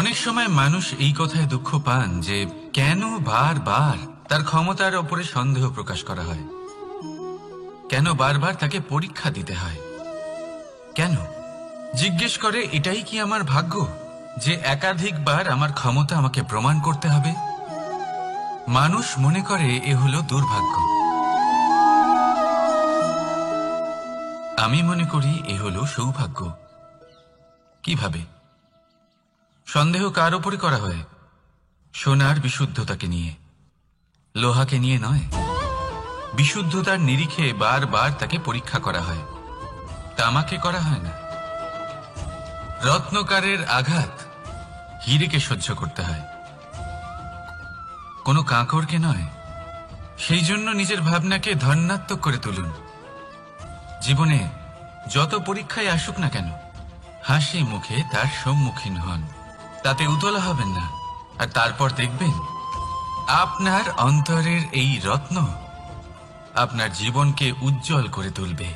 অনেক সময় মানুষ এই কথায় দুঃখ পান যে কেন বারবার তার ক্ষমতার ওপরে সন্দেহ প্রকাশ করা হয়, কেন বারবার তাকে পরীক্ষা দিতে হয়, কেন জিজ্ঞেস করে এটাই কি আমার ভাগ্য যে একাধিকবার আমার ক্ষমতা আমাকে প্রমাণ করতে হবে। মানুষ মনে করে এ হলো দুর্ভাগ্য। আমি মনে করি এ হলো সৌভাগ্য। কিভাবে? সন্দেহ কার উপরে করা হয়? সোনার বিশুদ্ধতাকে নিয়ে, লোহাকে নিয়ে নয়। বিশুদ্ধতার নিরিখে বারবার তাকে পরীক্ষা করা হয়, তামাকে করা হয় না। রত্নকারের আঘাত হীরেকে সহ্য করতে হয়, কোনো কাঁকরকে নয়। সেই জন্য নিজের ভাবনাকে ধন্যাত্মক করে তুলুন। জীবনে যত পরীক্ষায় আসুক না কেন, হাসি মুখে তার সম্মুখীন হন, তাতে উতলা হবেন না। আর তারপর দেখবেন আপনার অন্তরের এই রত্ন আপনার জীবনকে উজ্জ্বল করে তুলবে।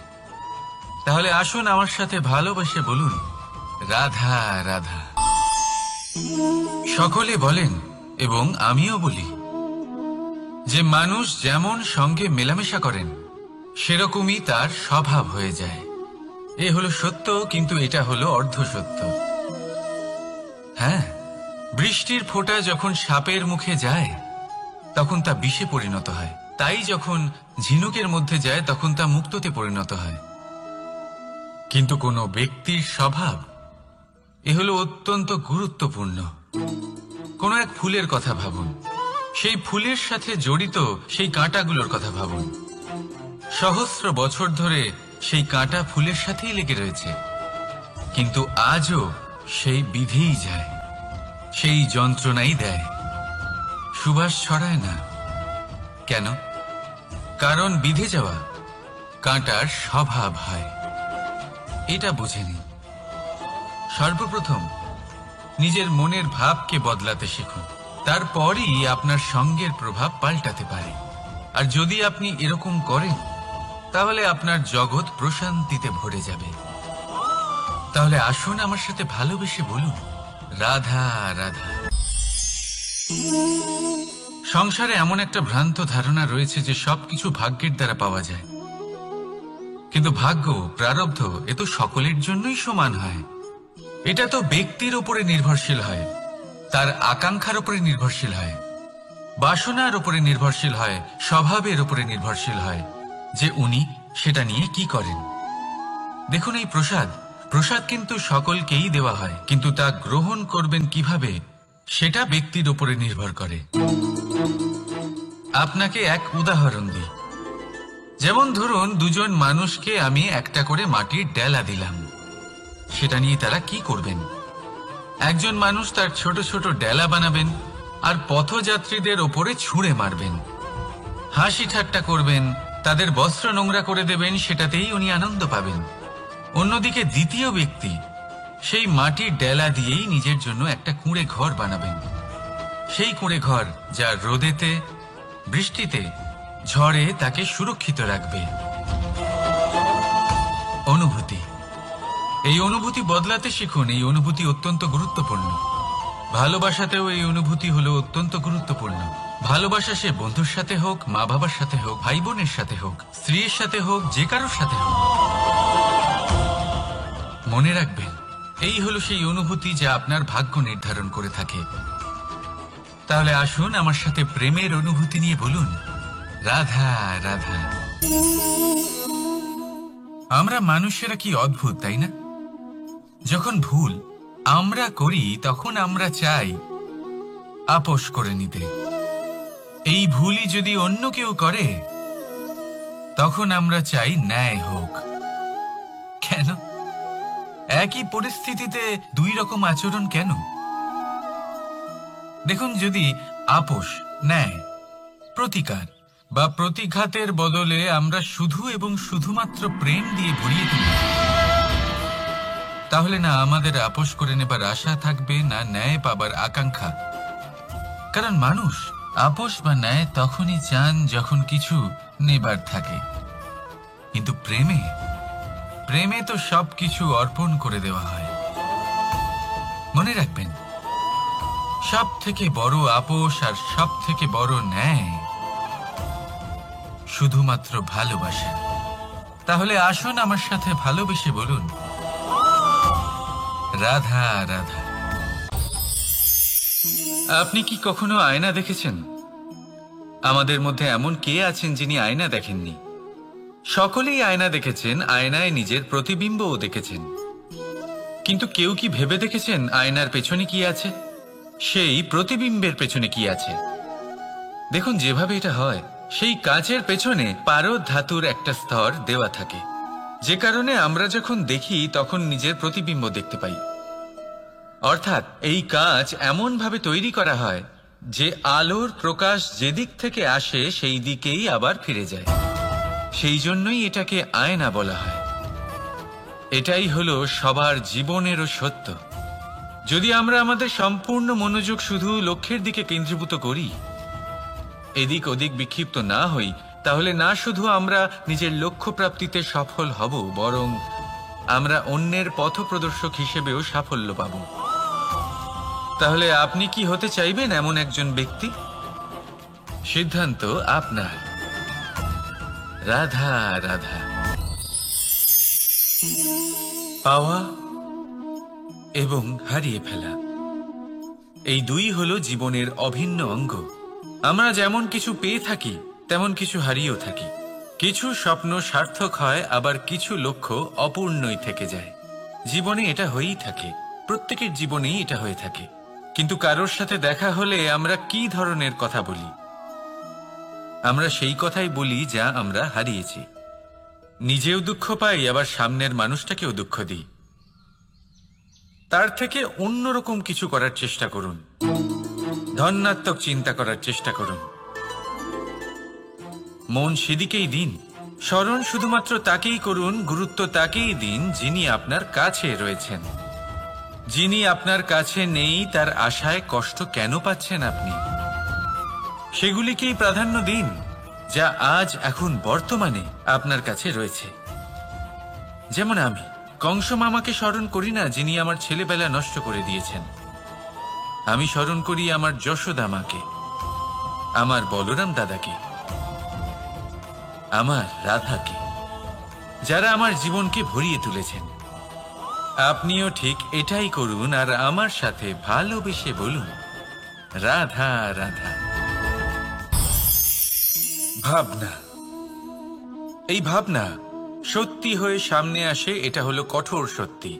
তাহলে আসুন আমার সাথে ভালোবেসে বলুন, রাধা রাধা। সকলে বলেন এবং আমিও বলি যে মানুষ যেমন সঙ্গে মেলামেশা করেন সেরকমই তার স্বভাব হয়ে যায়। এ হলো সত্য, কিন্তু এটা হলো অর্ধ সত্য। হ্যাঁ, বৃষ্টির ফোঁটা যখন সাপের মুখে যায় তখন তা বিষে পরিণত হয়, তাই যখন ঝিনুকের মধ্যে যায় তখন তা মুক্ততে পরিণত হয়। কিন্তু কোনো ব্যক্তির স্বভাব এ হলো অত্যন্ত গুরুত্বপূর্ণ। কোনো এক ফুলের কথা ভাবুন, সেই ফুলের সাথে জড়িত সেই কাঁটাগুলোর কথা ভাবুন। সহস্র বছর ধরে সেই কাঁটা ফুলের সাথেই লেগে রয়েছে, কিন্তু আজও সেই বিধেই যায়, সেই যন্ত্রণাই দেয়, সুবাস ছড়ায় না। কেন? কারণ বিধে যাওয়া কাঁটার স্বভাব হয়। এটা বুঝে নিন। সর্বপ্রথম নিজের মনের ভাবকে বদলাতে শিখুন, তারপরই আপনার সঙ্গের প্রভাব পাল্টাতে পারে। আর যদি আপনি এরকম করেন তাহলে আপনার জগৎ প্রশান্তিতে ভরে যাবে। তাহলে আসুন আমার সাথে ভালোবেসে বলুন, রাধা রাধা। সংসারে এমন একটা ভ্রান্ত ধারণা রয়েছে যে সবকিছু ভাগ্যের দ্বারা পাওয়া যায়, কিন্তু ভাগ্য, প্রারব্ধ এ তো সকলের জন্যই সমান হয়। এটা তো ব্যক্তির উপরে নির্ভরশীল হয়, তার আকাঙ্ক্ষার উপরে নির্ভরশীল হয়, বাসনার উপরে নির্ভরশীল হয়, স্বভাবের উপরে নির্ভরশীল হয় যে উনি সেটা নিয়ে কি করেন। দেখুন, এই প্রসাদ কিন্তু সকলকেই দেওয়া হয়, কিন্তু তা গ্রহণ করবেন কিভাবে সেটা ব্যক্তির উপরে নির্ভর করে। আপনাকে এক উদাহরণ দিই। যেমন ধরুন, দুজন মানুষকে আমি একটা করে মাটির ডেলা দিলাম, সেটা নিয়ে তারা কি করবেন? একজন মানুষ তার ছোট ছোট ডেলা বানাবেন আর পথযাত্রীদের ওপরে ছুঁড়ে মারবেন, হাসি ঠাট্টা করবেন, তাদের বস্ত্র নোংরা করে দেবেন, সেটাতেই উনি আনন্দ পাবেন। অন্যদিকে দ্বিতীয় ব্যক্তি সেই মাটির ডেলা দিয়েই নিজের জন্য একটা কুঁড়ে ঘর বানাবেন। সেই কুঁড়ে ঘর যা রোদেতে, বৃষ্টিতে, ঝড়ে তাকে সুরক্ষিত রাখবে। অনুভূতি, এই অনুভূতি বদলাতে শিখুন। এই অনুভূতি অত্যন্ত গুরুত্বপূর্ণ। ভালোবাসাতেও এই অনুভূতি হলো অত্যন্ত গুরুত্বপূর্ণ। ভালোবাসা সে বন্ধুর সাথে হোক, মা বাবার সাথে হোক, ভাই বোনের সাথে হোক, স্ত্রীর সাথে হোক, যে কারোর সাথে হোক। মনে রাখবেন, এই হলো সেই অনুভূতি যা আপনার ভাগ্য নির্ধারণ করে থাকে। তাহলে আসুন আমার সাথে প্রেমের অনুভূতি নিয়ে বলুন, রাধা রাধা। আমরা মানুষেরা কি অদ্ভুত, তাই না? যখন ভুল আমরা করি তখন আমরা চাই আপোষ করে নিতে। এই ভুলই যদি অন্য কেউ করে তখন আমরা চাই ন্যায় হোক। কেন? একই পরিস্থিতিতে দুই রকম আচরণ কেন? দেখুন, যদি আপোষ, ন্যায়, প্রতিকার বা প্রতিঘাতের বদলে আমরা শুধু এবং শুধুমাত্র প্রেম দিয়ে ভরিয়ে তুলি, তাহলে না আমাদের আপোষ করে নেবার আশা থাকবে, না ন্যায় পাবার আকাঙ্ক্ষা। কারণ মানুষ আপোষ বা ন্যায় তখনই চান যখন কিছু নেবার থাকে, কিন্তু প্রেমে তো সবকিছু অর্পণ করে দেওয়া হয়। মনে রাখবেন, সব থেকে বড় আপোষ আর সব থেকে বড় ন্যায় শুধুমাত্র ভালোবাসা। তাহলে আসুন আমার সাথে ভালোবেসে বলুন, রাধা রাধা। আপনি কি কখনো আয়না দেখেছেন? আমাদের মধ্যে এমন কে আছেন যিনি আয়না দেখেননি? সকলেই আয়না দেখেছেন, আয়নায় নিজের প্রতিবিম্বও দেখেছেন। কিন্তু কেউ কি ভেবে দেখেছেন আয়নার পেছনে কি আছে? সেই প্রতিবিম্বের পেছনে কি আছে? দেখুন, যেভাবে এটা হয়, সেই কাঁচের পেছনে পারদ ধাতুর একটা স্তর দেওয়া থাকে, যে কারণে আমরা যখন দেখি তখন নিজের প্রতিবিম্ব দেখতে পাই। অর্থাৎ এই কাঁচ এমন ভাবে তৈরি করা হয় যে আলোর প্রকাশ যেদিক থেকে আসে সেই দিকেই আবার ফিরে যায়। সেই জন্যই এটাকে আয়না বলা হয়। এটাই হলো সবার জীবনেরও সত্য। যদি আমরা আমাদের সম্পূর্ণ মনোযোগ শুধু লক্ষ্যের দিকে কেন্দ্রীভূত করি, এদিক ওদিক বিক্ষিপ্ত না হই, তাহলে না শুধু আমরা নিজের লক্ষ্য প্রাপ্তিতে সফল হব, বরং আমরা অন্যের পথপ্রদর্শক হিসেবেও সাফল্য পাব। তাহলে আপনি কি হতে চাইবেন এমন একজন ব্যক্তি? সিদ্ধান্ত আপনার। রাধা রাধা। পাওয়া এবং হারিয়ে ফেলা, এই দুই হলো জীবনের অভিন্ন অঙ্গ। আমরা যেমন কিছু পেয়ে থাকি, তেমন কিছু হারিয়েও থাকি। কিছু স্বপ্ন সার্থক হয়, আবার কিছু লক্ষ্য অপূর্ণই থেকে যায়। জীবনে এটা হয়েই থাকে, প্রত্যেকের জীবনেই এটা হয়ে থাকে। কিন্তু কারোর সাথে দেখা হলে আমরা কি ধরনের কথা বলি? আমরা সেই কথাই বলি যা আমরা হারিয়েছি। নিজেও দুঃখ পাই, আবার সামনের মানুষটাকেও দুঃখ দিই। তার থেকে অন্যরকম কিছু করার চেষ্টা করুন, ধন্যাত্মক চিন্তা করার চেষ্টা করুন। মন সেদিকেই দিন, স্মরণ শুধুমাত্র তাকেই করুন, গুরুত্ব তাকেই দিন যিনি আপনার কাছে রয়েছেন। যিনি আপনার কাছে নেই তার আশায় কষ্ট কেন পাচ্ছেন আপনি? সেগুলিকেই প্রাধান্য দিন যা আজ এখন বর্তমানে আপনার কাছে রয়েছে। যেমন আমি কংস মামাকে স্মরণ করি না, যিনি আমার ছেলেবেলা নষ্ট করে দিয়েছেন। আমি স্মরণ করি আমার যশোদা মাকে, আমার বলরাম দাদাকে, আমার রাধাকে, যারা আমার জীবনকে ভরিয়ে তুলেছেন। আপনিও ঠিক এটাই করুন আর আমার সাথে ভালোবেসে বলুন, রাধা রাধা। ভাবনা, এই ভাবনা সত্যি হয়ে সামনে আসে, এটা হলো কঠোর সত্যি।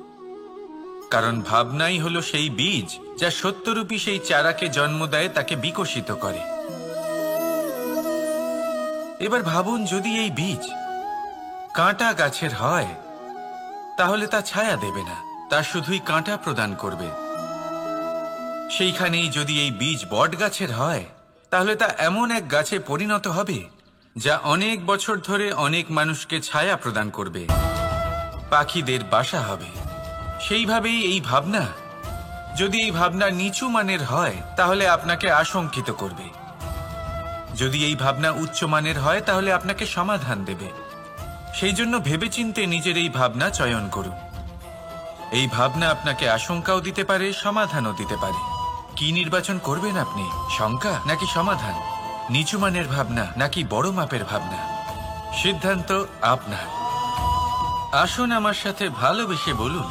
কারণ ভাবনাই হলো সেই বীজ যা সত্যরূপী সেই চারাকে জন্ম দেয়, তাকে বিকশিত করে। এবার ভাবুন, যদি এই বীজ কাঁটা গাছের হয় তাহলে তা ছায়া দেবে না, তা শুধুই কাঁটা প্রদান করবে। সেইখানেই যদি এই বীজ বট গাছের হয় তাহলে তা এমন এক গাছে পরিণত হবে যা অনেক বছর ধরে অনেক মানুষকে ছায়া প্রদান করবে, পাখিদের বাসা হবে। সেইভাবেই এই ভাবনা, যদি এই ভাবনা নিচু মানের হয় তাহলে আপনাকে আশঙ্কিত করবে। যদি এই ভাবনা উচ্চ মানের হয় তাহলে আপনাকে সমাধান দেবে। সেই জন্য ভেবেচিন্তে নিজের এই ভাবনা চয়ন করুন। এই ভাবনা আপনাকে আশঙ্কাও দিতে পারে, সমাধানও দিতে পারে। কি নির্বাচন করবেন আপনি? শঙ্কা নাকি সমাধান? নিচু মানের ভাবনা নাকি বড় মাপের ভাবনা? সিদ্ধান্ত আপনার। আসুন আমার সাথে ভালোবেসে বলুন,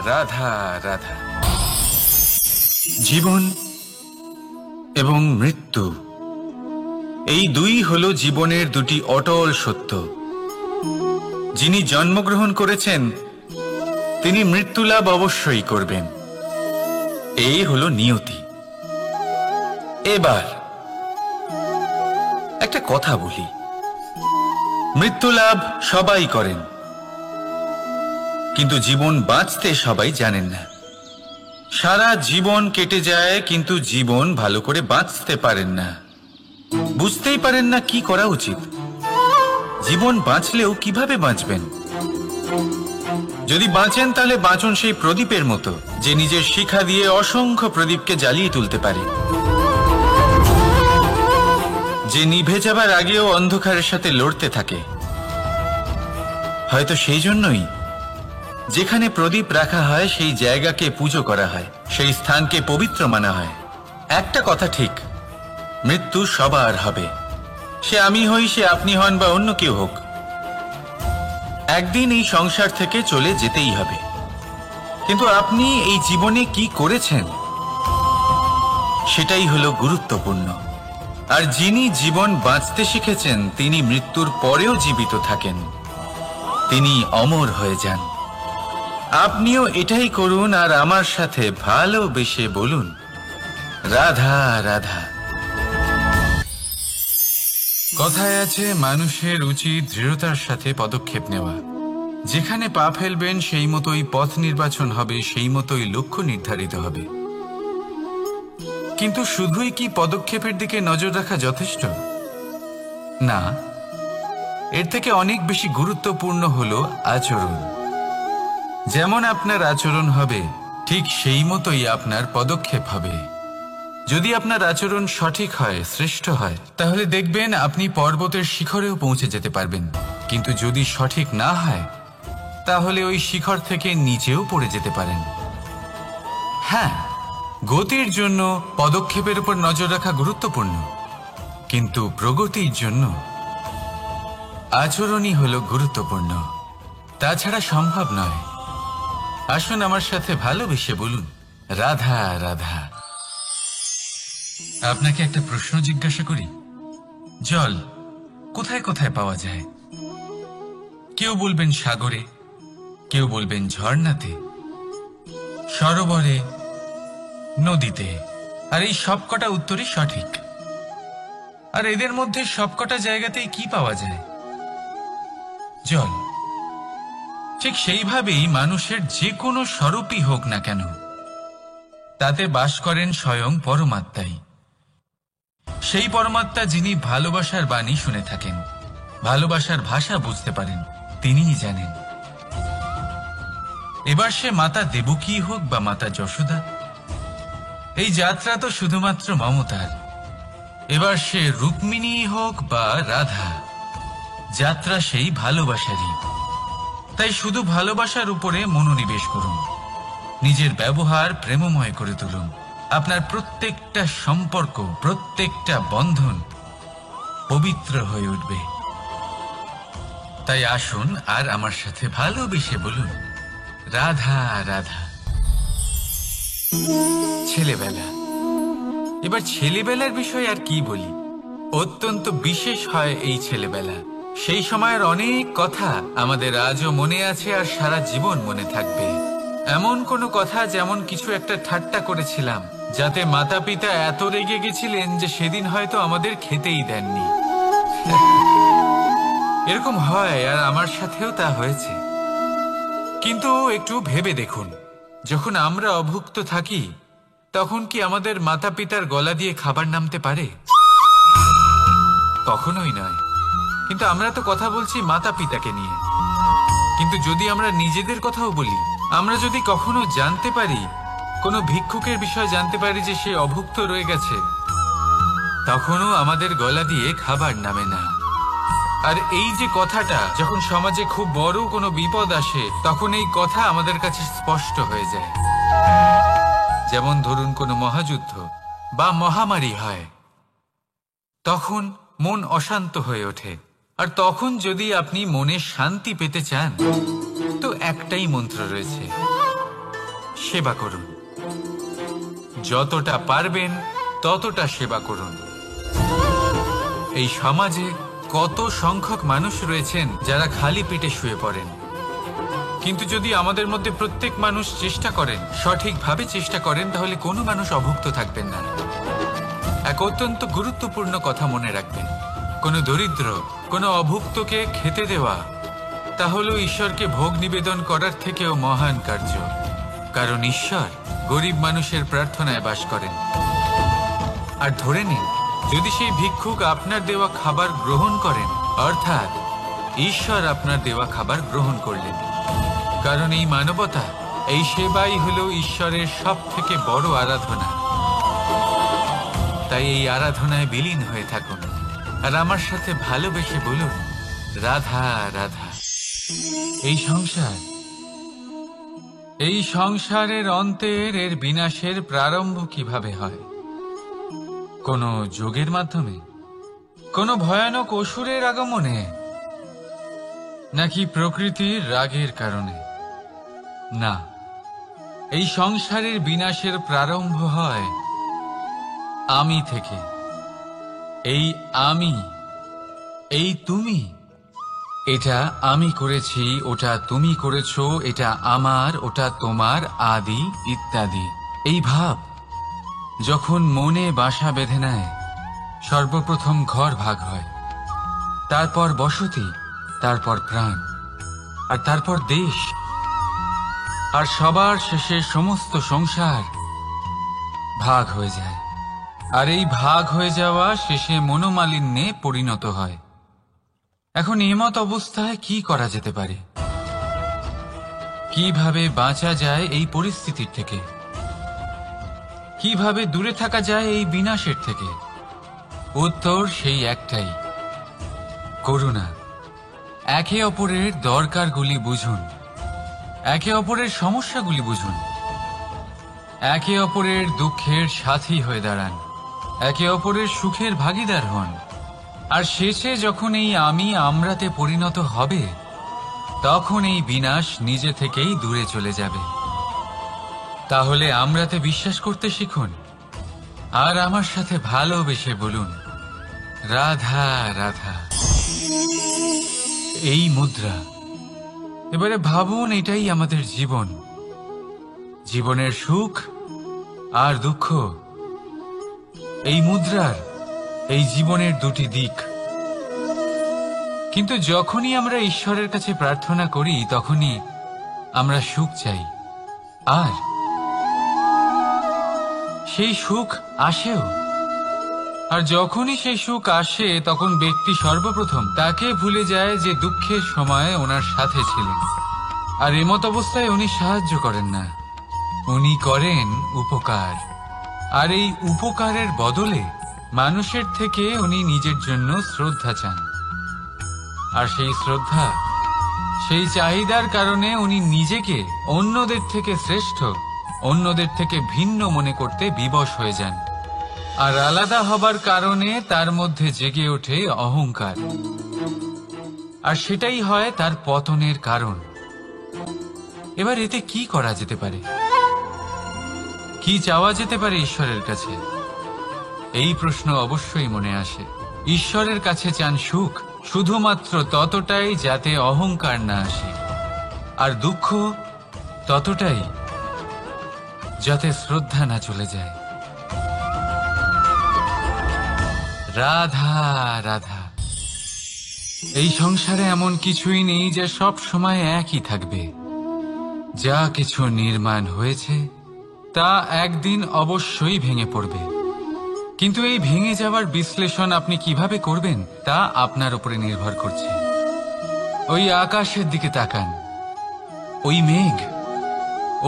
রাধা রাধা। জীবন এবং মৃত্যু, এই দুই হলো জীবনের দুটি অটল সত্য। যিনি জন্মগ্রহণ করেছেন তিনি মৃত্যুলাভ অবশ্যই করবেন, এই হলো নিয়তি। এবার একটা কথা বলি, মৃত্যুলাভ সবাই করেন, কিন্তু জীবন বাঁচতে সবাই জানেন না। সারা জীবন কেটে যায় কিন্তু জীবন ভালো করে বাঁচতে পারেন না, বুঝতেই পারেন না কি করা উচিত। জীবন বাঁচলেও কিভাবে বাঁচবেন? যদি বাঁচেন তাহলে বাঁচুন সেই প্রদীপের মতো, যে নিজের শিখা দিয়ে অসংখ্য প্রদীপকে জ্বালিয়ে তুলতে পারে, যে নিভে যাবার আগেও অন্ধকারের সাথে লড়তে থাকে। হয়তো সেই জন্যই যেখানে প্রদীপ রাখা হয় সেই জায়গাকে পুজো করা হয়, সেই স্থানকে পবিত্র মানা হয়। একটা কথা ঠিক, মৃত্যু সবার হবে। সে আমি হই, সে আপনি হন, বা অন্য কেউ হোক, একদিন এই সংসার থেকে চলে যেতেই হবে। কিন্তু আপনি এই জীবনে কি করেছেন সেটাই হলো গুরুত্বপূর্ণ। আর যিনি জীবন বাঁচতে শিখেছেন তিনি মৃত্যুর পরেও জীবিত থাকেন, তিনি অমর হয়ে যান। আপনিও এটাই করুন আর আমার সাথে ভালোবেসে বলুন, রাধা রাধা। কথায় আছে, মানুষের উচিত দৃঢ়তার সাথে পদক্ষেপ নেওয়া। যেখানে পা ফেলবেন সেই মতোই পথ নির্বাচন হবে, সেই মতোই লক্ষ্য নির্ধারিত হবে। কিন্তু শুধুই কি পদক্ষেপের দিকে নজর রাখা যথেষ্ট? না, এর থেকে অনেক বেশি গুরুত্বপূর্ণ হলো আচরণ। যেমন আপনার আচরণ হবে, ঠিক সেই মতোই আপনার পদক্ষেপ হবে। যদি আপনার আচরণ সঠিক হয়, শ্রেষ্ঠ হয়, তাহলে দেখবেন আপনি পর্বতের শিখরেও পৌঁছে যেতে পারবেন। কিন্তু যদি সঠিক না হয়, তাহলে ওই শিখর থেকে নিচেও পড়ে যেতে পারেন। হ্যাঁ, গতির জন্য পদক্ষেপের উপর নজর রাখা গুরুত্বপূর্ণ, কিন্তু প্রগতির জন্য আচরণই হলো গুরুত্বপূর্ণ। তাছাড়া সম্ভব নয়। আসুন আমার সাথে ভালোবেসে বলুন, রাধা রাধা। আপনাকে একটা প্রশ্ন জিজ্ঞাসা করি, জল কোথায় কোথায় পাওয়া যায়? কেউ বলবেন সাগরে, কেউ বলবেন ঝর্ণাতে, সরোবরে, নদীতে। আর এই সবকটা উত্তরই সঠিক। আর এদের মধ্যে সবকটা জায়গাতেই কি পাওয়া যায়? জল। ঠিক সেইভাবেই মানুষের যে কোনো স্বরূপই হোক না কেন, তাতে বাস করেন স্বয়ং পরমাত্মাই। সেই পরমাত্মা যিনি ভালোবাসার বাণী শুনে থাকেন, ভালোবাসার ভাষা বুঝতে পারেন, তিনিই জানেন। এবার সে মাতা দেবকী হোক বা মাতা যশোদা, এই যাত্রা তো শুধুমাত্র মমতার। এবার সে রুক্মিণী হোক বা রাধা, যাত্রা সেই ভালোবাসারই। তাই শুধু ভালোবাসার উপরে মনোনিবেশ করুন, নিজের ব্যবহার প্রেমময় করে তুলুন। আপনার প্রত্যেকটা সম্পর্ক, প্রত্যেকটা বন্ধন পবিত্র হয়ে উঠবে। তাই আসুন আর আমার সাথে ভালোবেসে বলুন, রাধা রাধা। ছেলেবেলা। এবার ছেলেবেলার বিষয় আর কি বলি, অত্যন্ত বিশেষ হয় এই ছেলেবেলা। সেই সময়ের অনেক কথা আমাদের আজও মনে আছে আর সারা জীবন মনে থাকবে। এমন কোনো কথা যেমন কিছু একটা ঠাট্টা করেছিলাম, যাতে মাতা পিতা এত রেগে গেছিলেন যে সেদিন হয়তো আমাদের খেতেই দেননি। এরকম হয়, আর আমার সাথেও তা হয়েছে। কিন্তু একটু ভেবে দেখুন, যখন আমরা অভুক্ত থাকি তখন কি আমাদের মাতা পিতার গলা দিয়ে খাবার নামতে পারে? কখনোই নয়। কিন্তু আমরা তো কথা বলছি মাতা পিতাকে নিয়ে। কিন্তু যদি আমরা নিজেদের কথাও বলি, আমরা যদি কখনো জানতে পারি, কোনো ভিক্ষুকের বিষয় জানতে পারি যে সে অভুক্ত রয়ে গেছে, তখনও আমাদের গলা দিয়ে খাবার নামে না। আর এই যে কথাটা, যখন সমাজে খুব বড় কোনো বিপদ আসে, তখন এই কথা আমাদের কাছে স্পষ্ট হয়ে যায়। যেমন ধরুন কোনো মহাযুদ্ধ বা মহামারী হয়, তখন মন অশান্ত হয়ে ওঠে। আর তখন যদি আপনি মনে শান্তি পেতে চান, তো একটাই মন্ত্র রয়েছে, সেবা করুন। যতটা পারবেন ততটা সেবা করুন। এই সমাজে কত সংখ্যক মানুষ রয়েছেন যারা খালি পেটে শুয়ে পড়েন। কিন্তু যদি আমাদের মধ্যে প্রত্যেক মানুষ চেষ্টা করেন, সঠিকভাবে চেষ্টা করেন, তাহলে কোনো মানুষ অভুক্ত থাকবেন না। এক অত্যন্ত গুরুত্বপূর্ণ কথা মনে রাখবেন, কোনো দরিদ্র, কোনো অভুক্তকে খেতে দেওয়া, তা হলো ঈশ্বরকে ভোগ নিবেদন করার থেকেও মহান কার্য। কারণ ঈশ্বর গরিব মানুষের প্রার্থনায় বাস করেন। আর ধরে নিন, যদি সেই ভিক্ষুক আপনার দেওয়া খাবার গ্রহণ করেন, অর্থাৎ ঈশ্বর আপনার দেওয়া খাবার গ্রহণ করলেন। কারণ এই মানবতা, এই সেবাই হলো ঈশ্বরের সব থেকে বড় আরাধনা। তাই এই আরাধনায় বিলীন হয়ে থাকুন আর আমার সাথে ভালোবেসে বলুন, রাধা রাধা। এই সংসারের অন্তের, এর বিনাশের প্রারম্ভ কিভাবে হয় কোনো যোগের মাধ্যমে, কোনো ভয়ানক অসুরের আগমনে, নাকি প্রকৃতির রাগের কারণে? না, এই সংসারের বিনাশের প্রারম্ভ হয় আমি থেকে। এই আমি, এই তুমি, এটা আমি করেছি, ওটা তুমি করেছো, এটা আমার, ওটা তোমার, আদি ইত্যাদি। এই ভাব যখন মনে বাসা বেঁধে নেয়, সর্বপ্রথম ঘর ভাগ হয়, তারপর বসতি, তারপর প্রাণ, আর তারপর দেশ, আর সবার শেষে সমস্ত সংসার ভাগ হয়ে যায়। আর এই ভাগ হয়ে যাওয়া শেষে মনোমালিন্যে পরিণত হয়। এখন এমত অবস্থায় কি করা যেতে পারে? কিভাবে বাঁচা যায় এই পরিস্থিতির থেকে? কিভাবে দূরে থাকা যায় এই বিনাশের থেকে? উত্তর সেই একটাই, করুণা। একে অপরের দরকারগুলি বুঝুন, একে অপরের সমস্যাগুলি বুঝুন, একে অপরের দুঃখের সাথী হয়ে দাঁড়ান, একে অপরের সুখের ভাগীদার হন। আর শেষে যখন এই আমি আমরাতে পরিণত হবে, তখন এই বিনাশ নিজে থেকেই দূরে চলে যাবে। তাহলে আমরাতে বিশ্বাস করতে শিখুন, আর আমার সাথে ভালোবেসে বলুন, রাধা রাধা। এই মুদ্রা। এবারে ভাবুন, এটাই আমাদের জীবন, জীবনের সুখ আর দুঃখ। এই মুদ্রার, এই জীবনের দুটি দিক। কিন্তু যখনই আমরা ঈশ্বরের কাছে প্রার্থনা করি, তখনই আমরা সুখ চাই, আর সেই সুখ আসেও। আর যখনই সেই সুখ আসে, তখন ব্যক্তি সর্বপ্রথম তাকে ভুলে যায় যে দুঃখের সময় ওনার সাথে ছিলেন। আর এমত অবস্থায় উনি সাহায্য করেন না, উনি করেন উপকার। আর এই উপকারের বদলে মানুষের থেকে উনি নিজের জন্য শ্রদ্ধা চান। আর সেই শ্রদ্ধা, সেই চাহিদার কারণে উনি নিজেকে অন্যদের থেকে শ্রেষ্ঠ, অন্যদের থেকে ভিন্ন মনে করতে বিবশ হয়ে যান। আর আলাদা হবার কারণে তার মধ্যে জেগে ওঠে অহংকার, আর সেটাই হয় তার পতনের কারণ। এবার এতে কি করা যেতে পারে? কি চাওয়া যেতে পারে ঈশ্বরের কাছে? এই প্রশ্ন অবশ্যই মনে আসে। ঈশ্বরের কাছে চান সুখ, শুধুমাত্র ততটাই যাতে অহংকার না আসে, আর দুঃখ ততটাই যাতে শ্রদ্ধা না চলে যায়। রাধা রাধা। এই সংসারে এমন কিছুই নেই যে সব সময় একই থাকবে। যা কিছু নির্মাণ হয়েছে তা একদিন অবশ্যই ভেঙে পড়বে। কিন্তু এই ভেঙে যাওয়ার বিশ্লেষণ আপনি কিভাবে করবেন তা আপনার উপরে নির্ভর করছে। ওই আকাশের দিকে তাকান, ওই মেঘ,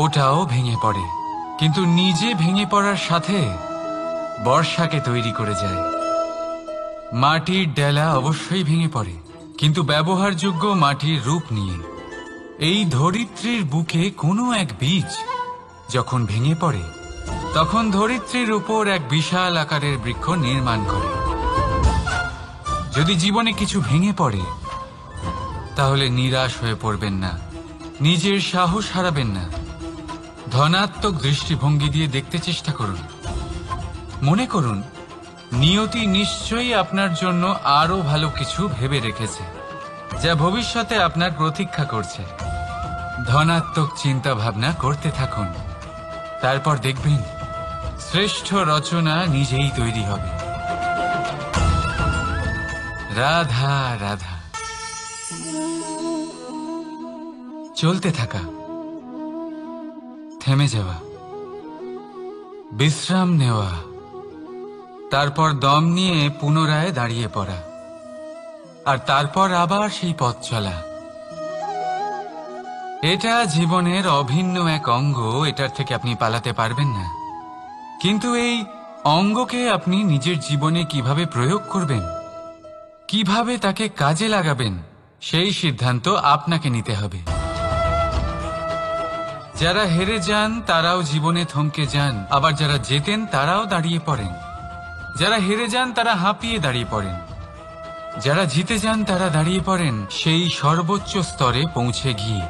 ওটাও ভেঙে পড়ে, কিন্তু নিজে ভেঙে পড়ার সাথে বর্ষাকে তৈরি করে যায়। মাটির ডেলা অবশ্যই ভেঙে পড়ে, কিন্তু ব্যবহারযোগ্য মাটির রূপ নিয়ে। এই ধরিত্রীর বুকে কোনো এক বীজ যখন ভেঙে পড়ে, তখন ধরিত্রীর উপর এক বিশাল আকারের বৃক্ষ নির্মাণ করে। যদি জীবনে কিছু ভেঙে পড়ে, তাহলে নিরাশ হয়ে পড়বেন না, নিজের সাহস হারাবেন না। ধনাত্মক দৃষ্টিভঙ্গি দিয়ে দেখতে চেষ্টা করুন। মনে করুন, নিয়তি নিশ্চয়ই আপনার জন্য আরো ভালো কিছু ভেবে রেখেছে, যা ভবিষ্যতে আপনার প্রতীক্ষা করছে। ধনাত্মক চিন্তা ভাবনা করতে থাকুন, তারপর দেখবেন শ্রেষ্ঠ রচনা নিজেই তৈরি হবে। রাধা রাধা। চলতে থাকা, থেমে যাওয়া, বিশ্রাম নেওয়া, তারপর দম নিয়ে পুনরায় দাঁড়িয়ে পড়া, আর তারপর আবার সেই পথ চলা। এটা জীবনের অভিন্ন এক অঙ্গ, এটার থেকে আপনি পালাতে পারবেন না। কিন্তু এই অঙ্গকে আপনি নিজের জীবনে কিভাবে প্রয়োগ করবেন, কিভাবে তাকে কাজে লাগাবেন, সেই সিদ্ধান্ত আপনাকে নিতে হবে। যারা হেরে যান তারাও জীবনে থমকে যান, আবার যারা জেতেন তারাও দাঁড়িয়ে পড়েন। যারা হেরে যান তারা হাঁপিয়ে দাঁড়িয়ে পড়েন, যারা জিতে যান তারা দাঁড়িয়ে পড়েন সেই সর্বোচ্চ স্তরে পৌঁছে গিয়ে।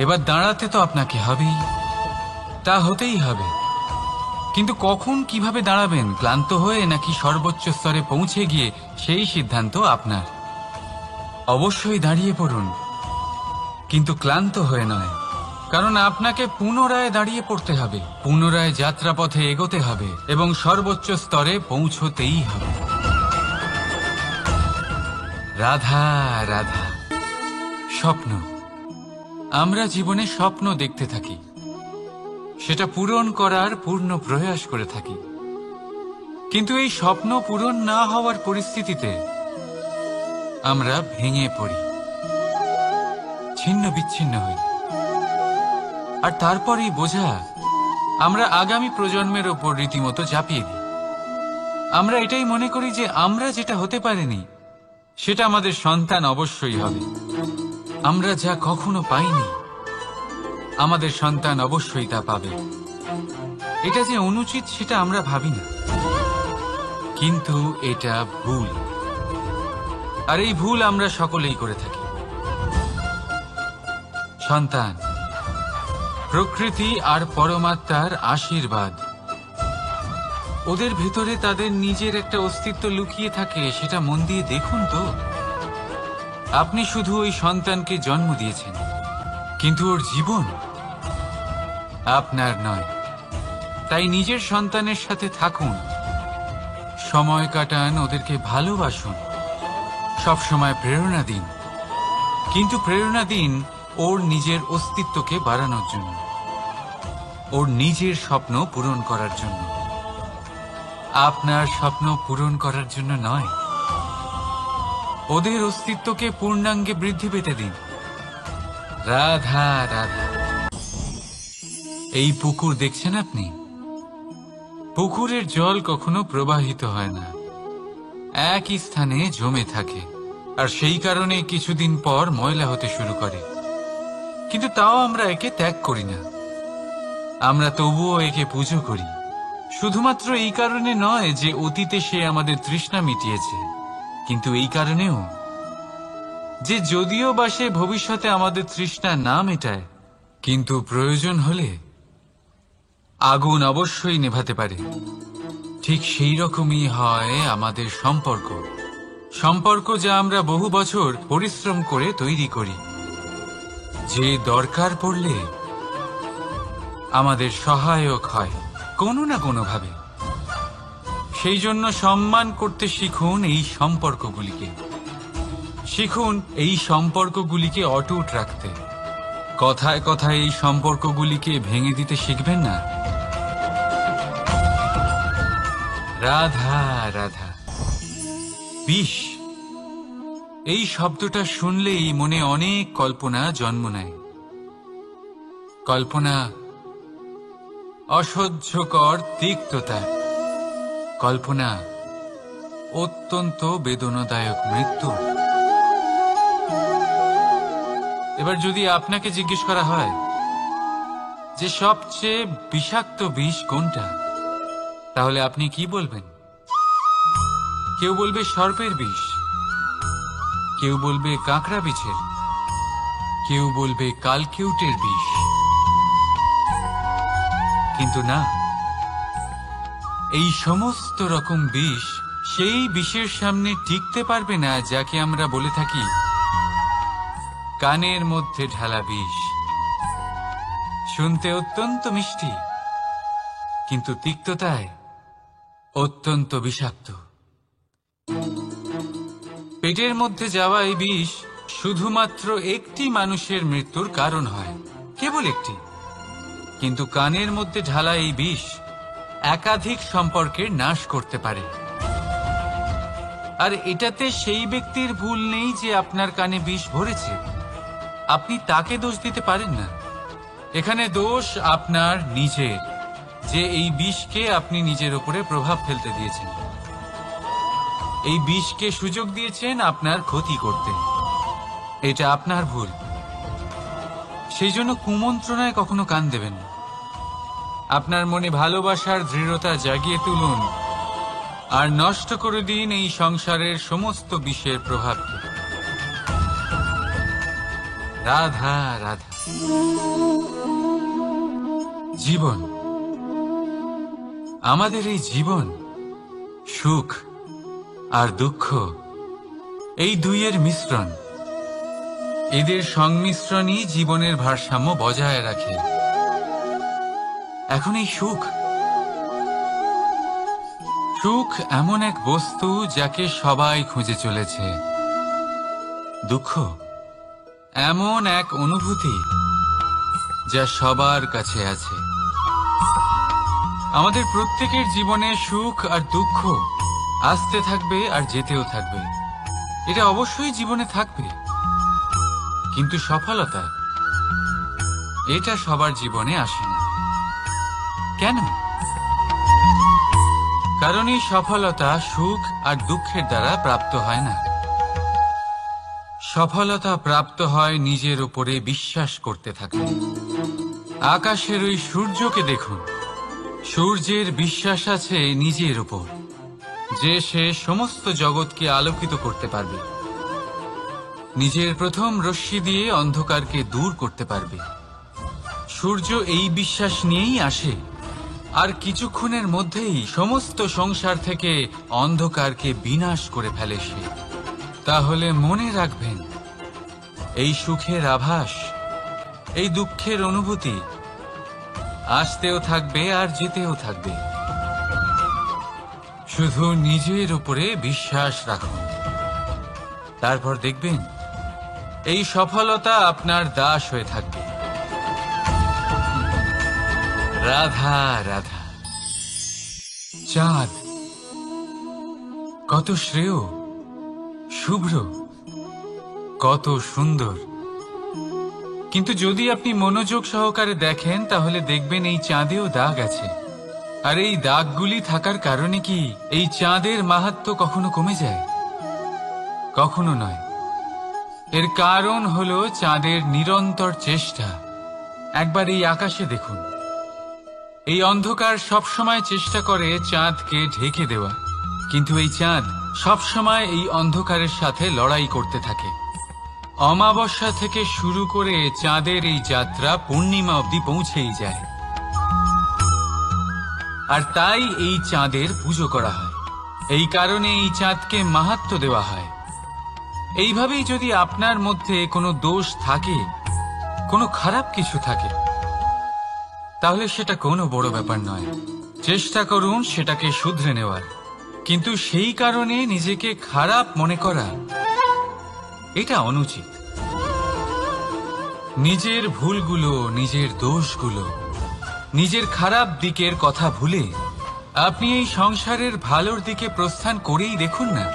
এবার দাঁড়াতে তো আপনাকে হবেই, তা হতেই হবে। কিন্তু কখন কিভাবে দাঁড়াবেন, ক্লান্ত হয়ে নাকি সর্বোচ্চ স্তরে পৌঁছে গিয়ে, সেই সিদ্ধান্ত আপনার। অবশ্যই দাঁড়িয়ে পড়ুন, কিন্তু ক্লান্ত হয়ে নয়, কারণ আপনাকে পুনরায় দাঁড়িয়ে পড়তে হবে, পুনরায় যাত্রাপথে এগোতে হবে এবং সর্বোচ্চ স্তরে পৌঁছতেই হবে। রাধা রাধা। স্বপ্ন, আমরা জীবনে স্বপ্ন দেখতে থাকি, সেটা পূরণ করার পূর্ণ প্রয়াস করে থাকি। কিন্তু এই স্বপ্ন পূরণ না হওয়ার পরিস্থিতিতে আমরা ভেঙে পড়ি, ছিন্ন বিচ্ছিন্ন হই। আর তারপরেই বোঝা আমরা আগামী প্রজন্মের ওপর রীতিমতো চাপিয়ে দিই। আমরা এটাই মনে করি যে আমরা যেটা হতে পারিনি সেটা আমাদের সন্তান অবশ্যই হবে। আমরা যা কখনো পাইনি আমাদের সন্তান অবশ্যই তা পাবে। এটা যে অনুচিত সেটা আমরা ভাবি না, কিন্তু এটা ভুল। আর এই ভুল আমরা সকলেই করে থাকি। সন্তান প্রকৃতি আর পরমাত্মার আশীর্বাদ। ওদের ভেতরে তাদের নিজের একটা অস্তিত্ব লুকিয়ে থাকে, সেটা মন দিয়ে দেখুন তো। আপনি শুধু ওই সন্তানকে জন্ম দিয়েছেন, কিন্তু ওর জীবন আপনার নয়। তাই নিজের সন্তানের সাথে থাকুন, সময় কাটান, ওদেরকে ভালোবাসুন, সবসময় প্রেরণা দিন। কিন্তু প্রেরণা দিন ওর নিজের অস্তিত্বকে বাড়ানোর জন্য, ওর নিজের স্বপ্ন পূরণ করার জন্য, আপনার স্বপ্ন পূরণ করার জন্য নয়। ওদের অস্তিত্বকে পূর্ণাঙ্গে বৃদ্ধি পেতে দিন। রাধা রাধা। এই পুকুর দেখছেন আপনি? পুকুরের জল কখনো প্রবাহিত হয় না, একই স্থানে জমে থাকে। আর সেই কারণে কিছুদিন পর ময়লা হতে শুরু করে। কিন্তু তাও আমরা একে ত্যাগ করি না, আমরা তবুও একে পুজো করি। শুধুমাত্র এই কারণে নয় যে অতীতে সে আমাদের তৃষ্ণা মিটিয়েছে, কিন্তু এই কারণেও যে যদিও বা সে ভবিষ্যতে আমাদের তৃষ্ণা না মেটায়, কিন্তু প্রয়োজন হলে আগুন অবশ্যই নেভাতে পারে। ঠিক সেই রকমই হয় আমাদের সম্পর্ক, সম্পর্ক যা আমরা বহু বছর পরিশ্রম করে তৈরি করি, যে দরকার পড়লে আমাদের সহায়ক হয় কোনো না কোনোভাবে। সেই জন্য সম্মান করতে শিখুন এই সম্পর্কগুলিকে, শিখুন এই সম্পর্কগুলিকে অটুট রাখতে। কথায় কথায় এই সম্পর্কগুলিকে ভেঙে দিতে শিখবেন না। রাধা রাধা। বিষ, এই শব্দটা শুনলেই মনে অনেক কল্পনা জন্ম নেয়। কল্পনা অসহ্যকর তিক্ততা, কল্পনা অত্যন্ত বেদনাদায়ক মৃত্যু। এবার যদি আপনাকে জিজ্ঞেস করা হয় যে সবচেয়ে বিষাক্ত বিষ কোনটা, তাহলে আপনি কি বলবেন? কেউ বলবে সর্পের বিষ, কেউ বলবে কাঁকড়া বিছের, কেউ বলবে কালকিউটের বিষ। কিন্তু না, এই সমস্ত রকম বিষ সেই বিষের সামনে টিকতে পারবে না যাকে আমরা বলে থাকি কানের মধ্যে ঢালা বিষ। শুনতে অত্যন্ত মিষ্টি, কিন্তু তিক্ততায় অত্যন্ত বিষাক্ত। পেটের মধ্যে যাওয়া এই বিষ শুধুমাত্র একটি মানুষের মৃত্যুর কারণ হয়, কেবল একটি। কিন্তু কানের মধ্যে ঢালা এই বিষ একাধিক সম্পর্কের নাশ করতে পারে। আর এটাতে সেই ব্যক্তির ভুল নেই যে আপনার কানে বিষ ভরেছে, আপনি তাকে দোষ দিতে পারেন না। এখানে দোষ আপনার নিজের, যে এই বিষকে আপনি নিজের উপরে প্রভাব ফেলতে দিয়েছেন, এই বিষকে সুযোগ দিয়েছেন আপনার ক্ষতি করতে। এটা আপনার ভুল। সেই জন্য কুমন্ত্রণায় কখনো কান দেবেন না। আপনার মনে ভালোবাসার দৃঢ়তা জাগিয়ে তুলুন আর নষ্ট করে দিন এই সংসারের সমস্ত বিষের প্রভাবকে। রাধা রাধা। জীবন, আমাদের এই জীবন, সুখ আর দুঃখ, এই দুইয়ের মিশ্রণ। এদের সংমিশ্রণই জীবনের ভারসাম্য বজায় রাখে। এখন এই সুখ, সুখ এমন এক বস্তু যাকে সবাই খুঁজে চলেছে। দুঃখ এমন এক অনুভূতি যা সবার কাছে আছে। আমাদের প্রত্যেকের জীবনে সুখ আর দুঃখ আসতে থাকবে আর যেতেও থাকবে। এটা অবশ্যই জীবনে থাকবে, কিন্তু সফলতা এটা সবার জীবনে আসে না। কেন? কারণ এই সফলতা সুখ আর দুঃখের দ্বারা প্রাপ্ত হয় না। সফলতা প্রাপ্ত হয় নিজের উপরে বিশ্বাস করতে থাকলে। আকাশের ওই সূর্যকে দেখুন, সূর্যের বিশ্বাস আছে নিজের উপর যে সে সমস্ত জগৎকে আলোকিত করতে পারবে, নিজের প্রথম রশ্মি দিয়ে অন্ধকারকে দূর করতে পারবে। সূর্য এই বিশ্বাস নিয়েই আসে, আর কিছুক্ষণের মধ্যেই সমস্ত সংসার থেকে অন্ধকারকে বিনাশ করে ফেলে সে। তাহলে মনে রাখবেন, এই সুখের আভাস, এই দুঃখের অনুভূতি আসতেও থাকবে আর যেতেও থাকবে। শুধু নিজের উপরে বিশ্বাস রাখুন, তারপর দেখবেন এই সফলতা আপনার দাস হয়ে থাকবে। রাধা রাধা। চাঁদ কত শ্রেয়, শুভ্র, কত সুন্দর। কিন্তু যদি আপনি মনোযোগ সহকারে দেখেন তাহলে দেখবেন এই চাঁদেও দাগ আছে। আর এই দাগগুলি থাকার কারণে কি এই চাঁদের মাহাত্ম্য কখনো কমে যায়? কখনো নয়। এর কারণ হলো চাঁদের নিরন্তর চেষ্টা। একবার এই আকাশে দেখুন, এই অন্ধকার সবসময় চেষ্টা করে চাঁদকে ঢেকে দেওয়া, কিন্তু এই চাঁদ সবসময় এই অন্ধকারের সাথে লড়াই করতে থাকে। অমাবস্যা থেকে শুরু করে চাঁদের এই যাত্রা পূর্ণিমা অবধি পৌঁছেই যায়। আর তাই এই চাঁদের পুজো করা হয়। এই কারণে এই চাঁদকে মাহাত্ম্য দেওয়া হয়। এইভাবেই যদি আপনার মধ্যে কোনো দোষ থাকে, কোনো খারাপ কিছু থাকে, তাহলে সেটা কোনো বড় ব্যাপার নয়। চেষ্টা করুন সেটাকে শুধরে নেওয়ার, কিন্তু সেই কারণে নিজেকে খারাপ মনে করা এটা অনুচিত। নিজের ভুলগুলো, নিজের দোষগুলো, নিজের খারাপ দিকের কথা ভুলে আপনি এই সংসারের ভালোর দিকে প্রস্থান করেই দেখুন না।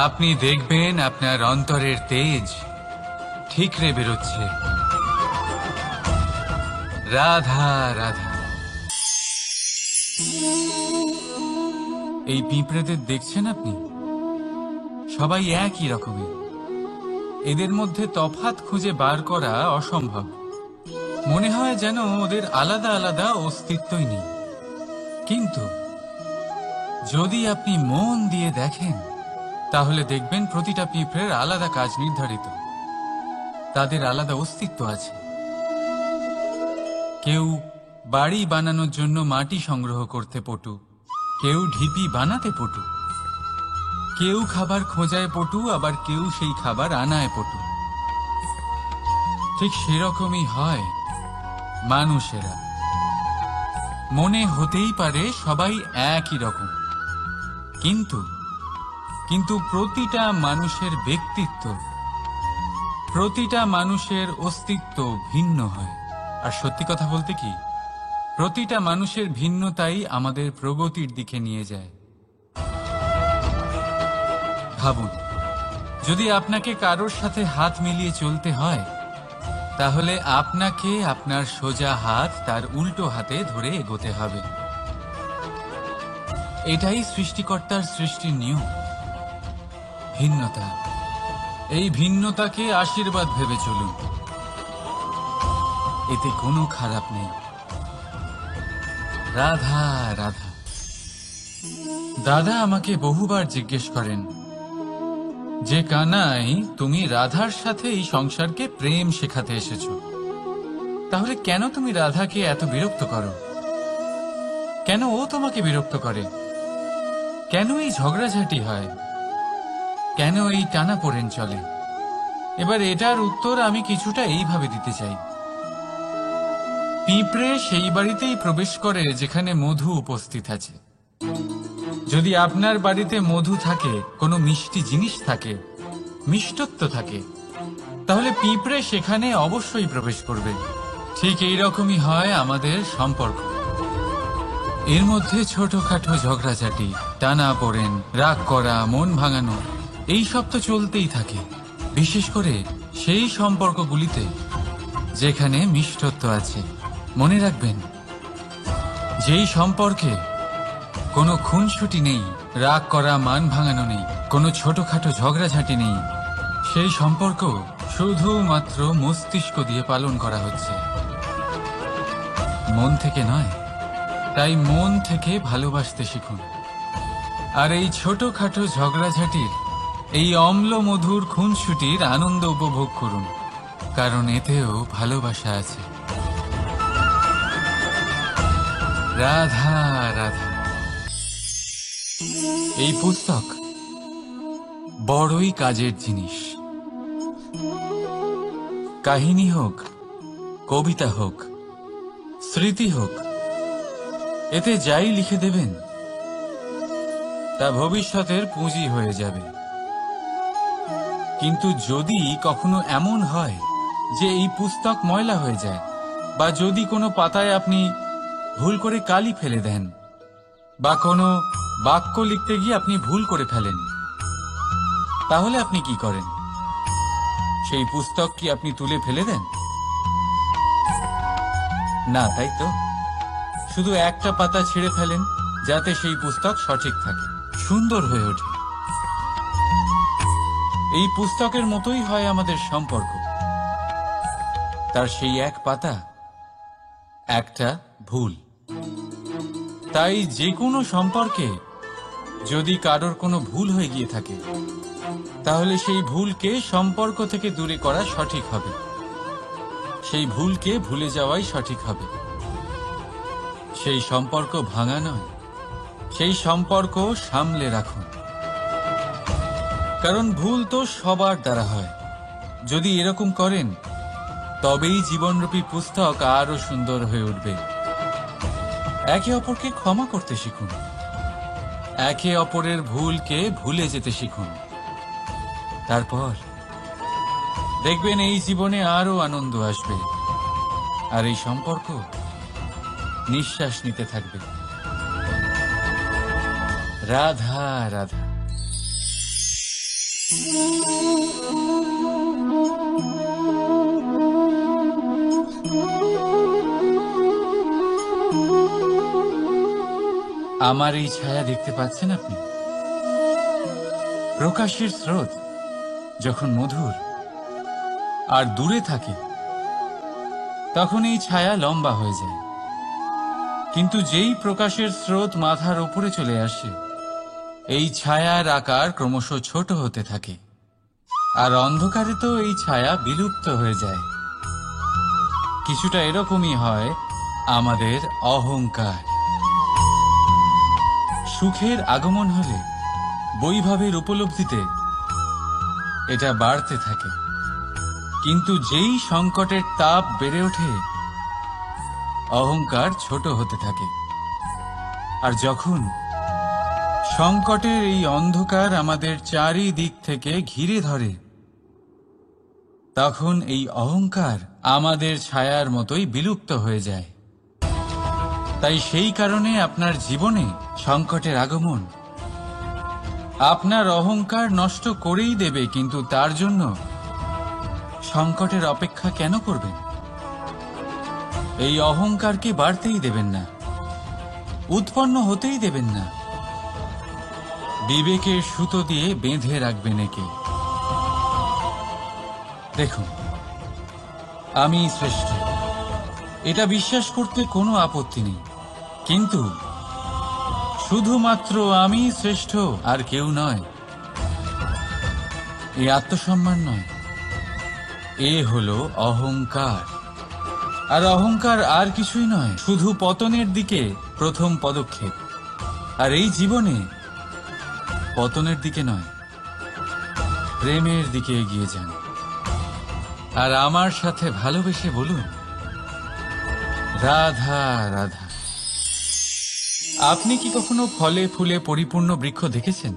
আপনি দেখবেন আপনার অন্তরের তেজ ঠিকরে বেরোচ্ছে। রাধা রাধা। এই পিঁপড়েদের দেখছেন আপনি? সবাই একই রকমের। এদের মধ্যে তফাৎ খুঁজে বার করা অসম্ভব। মনে হয় যেন ওদের আলাদা আলাদা অস্তিত্বই নেই। কিন্তু যদি আপনি মন দিয়ে দেখেন তাহলে দেখবেন প্রতিটা পিঁপড়ের আলাদা কাজ নির্ধারিত। তাদের আলাদা অস্তিত্ব আছে। কেউ বাড়ি বানানোর জন্য মাটি সংগ্রহ করতে পটু, কেউ ঢিপি বানাতে পটু, কেউ খাবার খোঁজায় পটু, আবার কেউ সেই খাবার আনায় পটু। ঠিক সেরকমই হয় মানুষেরা। মনে হতেই পারে সবাই একই রকম, কিন্তু প্রতিটা মানুষের ব্যক্তিত্ব, প্রতিটা মানুষের অস্তিত্ব ভিন্ন হয়। আর সত্যি কথা বলতে কি, প্রতিটা মানুষের ভিন্নতাই আমাদের প্রগতির দিকে নিয়ে যায়। ভাবুন, যদি আপনাকে কারোর সাথে হাত মিলিয়ে চলতে হয়, তাহলে আপনাকে আপনার সোজা হাত তার উল্টো হাতে ধরে এগোতে হবে। এটাই সৃষ্টিকর্তার সৃষ্টির নিয়ম। ভিন্নতা, এই ভিন্নতাকে আশীর্বাদ ভেবে চলুন। এতে কোনো খারাপ নেই। রাধা রাধা। দাদা আমাকে বহুবার জিজ্ঞেস করেন যে কানাই, তুমি রাধার সাথে এই সংসারকে প্রেম শেখাতে এসেছো, তাহলে কেন তুমি রাধাকে এত বিরক্ত করো? কেন ও তোমাকে বিরক্ত করে? কেন এই ঝগড়াঝাটি হয়? কেন এই টানাপোড়েন চলে? এবার এটার উত্তর আমি কিছুটা এইভাবে দিতে চাই। পিঁপড়ে সেই বাড়িতেই প্রবেশ করে যেখানে মধু উপস্থিত আছে। যদি আপনার বাড়িতে মধু থাকে, কোনো মিষ্টি জিনিস থাকে, মিষ্টত্ব থাকে, তাহলে পিঁপড়ে সেখানে অবশ্যই প্রবেশ করবে। ঠিক এই রকমই হয় আমাদের সম্পর্ক। এর মধ্যে ছোটখাটো ঝগড়াঝাটি, টানা পড়েন, রাগ করা, মন ভাঙানো, এই সব তো চলতেই থাকে, বিশেষ করে সেই সম্পর্কগুলিতে যেখানে মিষ্টত্ব আছে। মনে রাখবেন, যেই সম্পর্কে কোনো খুনসুটি নেই, রাগ করা, মান ভাঙানো নেই, কোনো ছোটখাটো ঝগড়াঝাটি নেই, সেই সম্পর্ক শুধুমাত্র মস্তিষ্ক দিয়ে পালন করা হচ্ছে, মন থেকে নয়। তাই মন থেকে ভালোবাসতে শিখুন। আর এই ছোটখাটো ঝগড়াঝাটির, এই অম্ল মধুর খুনসুটির আনন্দ উপভোগ করুন, কারণ এতেও ভালোবাসা আছে। রাধা রাধা। এই পুস্তক বড়ই কাজের জিনিস। কাহিনী হোক, কবিতা হোক, স্মৃতি হোক, এতে যাই লিখে দেবেন তা ভবিষ্যতের পুঁজি হয়ে যাবে। কিন্তু যদি কখনো এমন হয় যে এই পুস্তক ময়লা হয়ে যায়, বা যদি কোনো পাতায় আপনি ভুল করে কালি ফেলে দেন, বা কোনো বাক্য লিখতে গিয়ে আপনি ভুল করে ফেলেন, তাহলে আপনি কি করেন? সেই পুস্তক কি আপনি তুলে ফেলে দেন? না, তাই তো। শুধু একটা পাতা ছিঁড়ে ফেলেন, যাতে সেই পুস্তক সঠিক থাকে, সুন্দর হয়ে ওঠে। এই পুস্তকের মতোই হয় আমাদের সম্পর্ক। তার সেই এক পাতা, একটা ভুল। তাই যে কোনো সম্পর্কে যদি কারোর কোনো ভুল হয়ে গিয়ে থাকে, তাহলে সেই ভুলকে সম্পর্ক থেকে দূরে করা সঠিক হবে। সেই ভুলকে ভুলে যাওয়াই সঠিক হবে। সেই সম্পর্ক ভাঙা নয়, সেই সম্পর্ক সামলে রাখুন। কারণ ভুল তো সবার দ্বারা হয়। যদি এরকম করেন, তবেই জীবনরূপী পুস্তক আরো সুন্দর হয়ে উঠবে। একে অপরকে ক্ষমা করতে শিখুন, একে অপরের ভুলকে ভুলে যেতে শিখুন। তারপর দেখবেন এই জীবনে আরো আনন্দ আসবে, আর এই সম্পর্ক নিঃশ্বাস নিতে থাকবে। রাধা রাধা। আমার এই ছায়া দেখতে পাচ্ছেন আপনি? প্রকাশের স্রোত যখন মধুর আর দূরে থাকে, তখন এই ছায়া লম্বা হয়ে যায়। কিন্তু যেই প্রকাশের স্রোত মাথার উপরে চলে আসে, এই ছায়ার আকার ক্রমশ ছোট হতে থাকে, আর অন্ধকারে তো এই ছায়া বিলুপ্ত হয়ে যায়। কিছুটা এরকমই হয় আমাদের অহংকার। সুখের আগমন হলে, বৈভবের উপলব্ধিতে এটা বাড়তে থাকে। কিন্তু যেই সংকটের তাপ বেড়ে ওঠে, অহংকার ছোট হতে থাকে। আর যখন সংকটের এই অন্ধকার আমাদের চারিদিক থেকে ঘিরে ধরে, তখন এই অহংকার আমাদের ছায়ার মতোই বিলুপ্ত হয়ে যায়। তাই সেই কারণে আপনার জীবনে সংকটের আগমন আপনার অহংকার নষ্ট করেই দেবে, কিন্তু তার জন্য সংকটের অপেক্ষা কেন করবেন? এই অহংকারকে বাড়তেই দেবেন না, উৎপন্ন হতেই দেবেন না। বিবেকের সুতো দিয়ে বেঁধে রাখবেন একে। দেখুন, আমি শ্রেষ্ঠ, এটা বিশ্বাস করতে কোনো আপত্তি নেই। কিন্তু শুধুমাত্র আমি শ্রেষ্ঠ, আর কেউ নয়। এই আত্মসম্মান নয়, এ হলো অহংকার। আর অহংকার আর কিছুই নয়, শুধু পতনের দিকে প্রথম পদক্ষেপ। আর এই জীবনে পতনের দিকে নয়, প্রেমের দিকে এগিয়ে যান। আর আমার সাথে ভালোবেসে বলুন, রাধা রাধা। আপনি কি কখনো ফলে ফুলে পরিপূর্ণ বৃক্ষ দেখেছেন?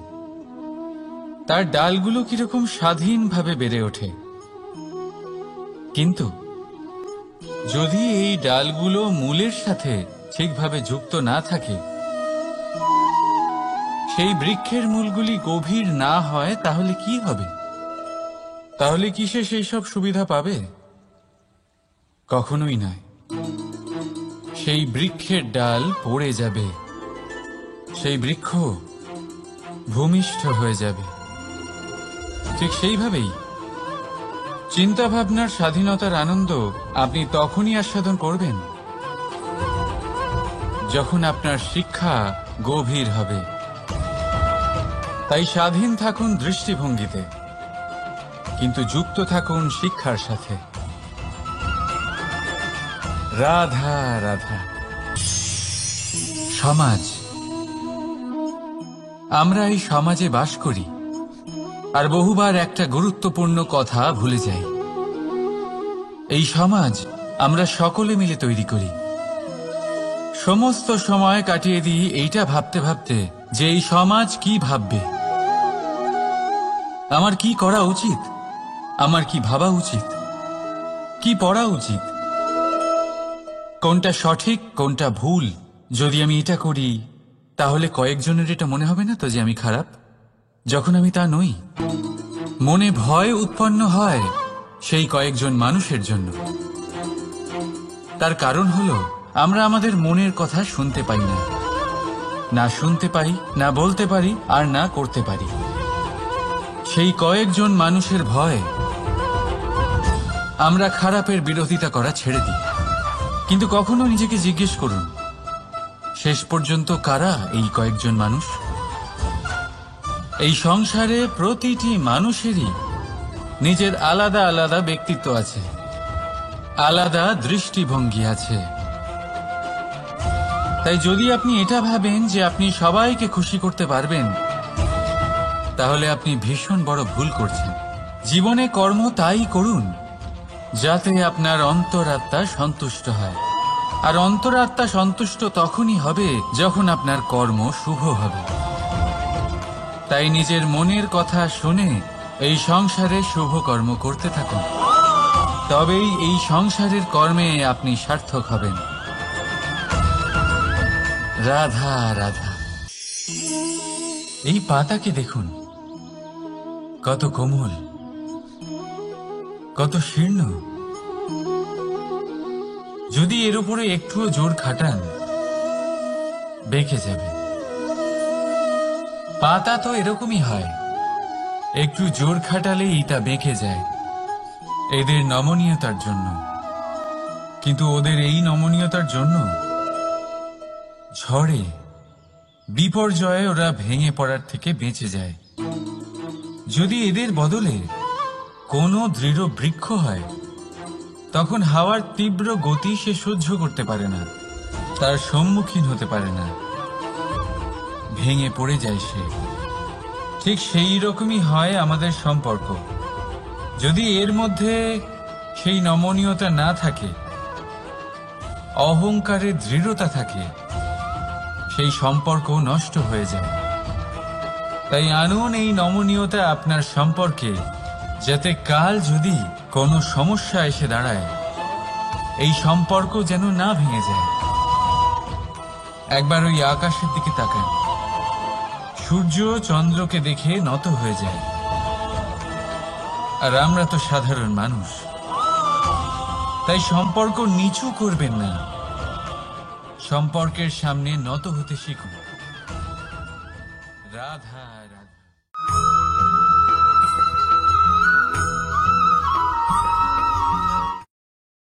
তার ডালগুলো কিরকম স্বাধীনভাবে বেড়ে ওঠে, কিন্তু যদি এই ডালগুলো মূলের সাথে ঠিকভাবে যুক্ত না থাকে, সেই বৃক্ষের মূলগুলি গভীর না হয়, তাহলে কি হবে? তাহলে কি সে সেই সব সুবিধা পাবে? কখনোই নয়। সেই বৃক্ষের ডাল পড়ে যাবে, সেই বৃক্ষ ভূমিষ্ঠ হয়ে যাবে। ঠিক সেইভাবেই চিন্তা ভাবনার স্বাধীনতার আনন্দ আপনি তখনই আস্বাদন করবেন যখন আপনার শিক্ষা গভীর হবে। তাই স্বাধীন থাকুন দৃষ্টিভঙ্গিতে, কিন্তু যুক্ত থাকুন শিক্ষার সাথে। রাধা রাধা। সমাজ, আমরা এই সমাজে বাস করি, আর বহুবার একটা গুরুত্বপূর্ণ কথা ভুলে যাই। এই সমাজ আমরা সকলে মিলে তৈরি করি। সমস্ত সময় কাটিয়ে দিই এইটা ভাবতে ভাবতে যে এই সমাজ কি ভাববে, আমার কি করা উচিত, আমার কি ভাবা উচিত, কি পড়া উচিত, কোনটা সঠিক কোনটা ভুল। যদি আমি এটা করি, তাহলে কয়েকজনের এটা মনে হবে না তো যে আমি খারাপ, যখন আমি তা নই? মনে ভয় উৎপন্ন হয় সেই কয়েকজন মানুষের জন্য। তার কারণ হলো আমরা আমাদের মনের কথা শুনতে পাই না, না শুনতে পাই, না বলতে পারি, আর না করতে পারি। সেই কয়েকজন মানুষের ভয় আমরা খারাপের বিরোধিতা করা ছেড়ে দিই। কিন্তু কখনো নিজেকে জিজ্ঞেস করুন, শেষ পর্যন্ত কারা এই কয়েকজন মানুষ? এই সংসারে প্রতিটি মানুষেরই নিজের আলাদা আলাদা ব্যক্তিত্ব আছে, আলাদা দৃষ্টিভঙ্গি আছে। তাই যদি আপনি এটা ভাবেন যে আপনি সবাইকে খুশি করতে পারবেন, তাহলে আপনি ভীষণ বড় ভুল করছেন। জীবনে কর্ম তাই করুন যাতে আপনার অন্তরাত্মা সন্তুষ্ট হয়। আর অন্তরাত্মা সন্তুষ্ট তখনই হবে যখন আপনার কর্ম শুভ হবে। তাই নিজের মনের কথা শুনে এই সংসারে শুভ কর্ম করতে থাকুন, তবেই এই সংসারের কর্মে আপনি সার্থক হবেন। রাধা রাধা। এই পাতাকে দেখুন, কত কোমল, কত শীর্ণ। যদি এর উপরে একটুও জোর খাটান, বেঁকে যাবে। পাতা তো এরকমই হয়, একটু জোর খাটালেই তা বেঁকে যায় এদের নমনীয়তার জন্য। কিন্তু ওদের এই নমনীয়তার জন্য ঝড়ে বিপর্যয়ে ওরা ভেঙে পড়ার থেকে বেঁচে যায়। যদি এদের বদলে কোনো দৃঢ় বৃক্ষ হয়, তখন হাওয়ার তীব্র গতি সে সহ্য করতে পারে না, তার সম্মুখীন হতে পারে না, ভেঙে পড়ে যায় সে। ঠিক সেই রকমই হয় আমাদের সম্পর্ক। যদি এর মধ্যে সেই নমনীয়তা না থাকে, অহংকারের দৃঢ়তা থাকে, সেই সম্পর্ক নষ্ট হয়ে যায়। তাই আনুন এই নমনীয়তা আপনার সম্পর্কে, যাতে কাল যদি কোনো সমস্যা এসে দাঁড়ায়, এই সম্পর্ক যেন না ভেঙে যায়। একবার ওই আকাশের দিকে তাকান, সূর্য চন্দ্রকে দেখে নত হয়ে যায়। আর আমরা তো সাধারণ মানুষ, তাই সম্পর্ক নিচু করবেন না, সম্পর্কের সামনে নত হতে শিখুন। রাধা।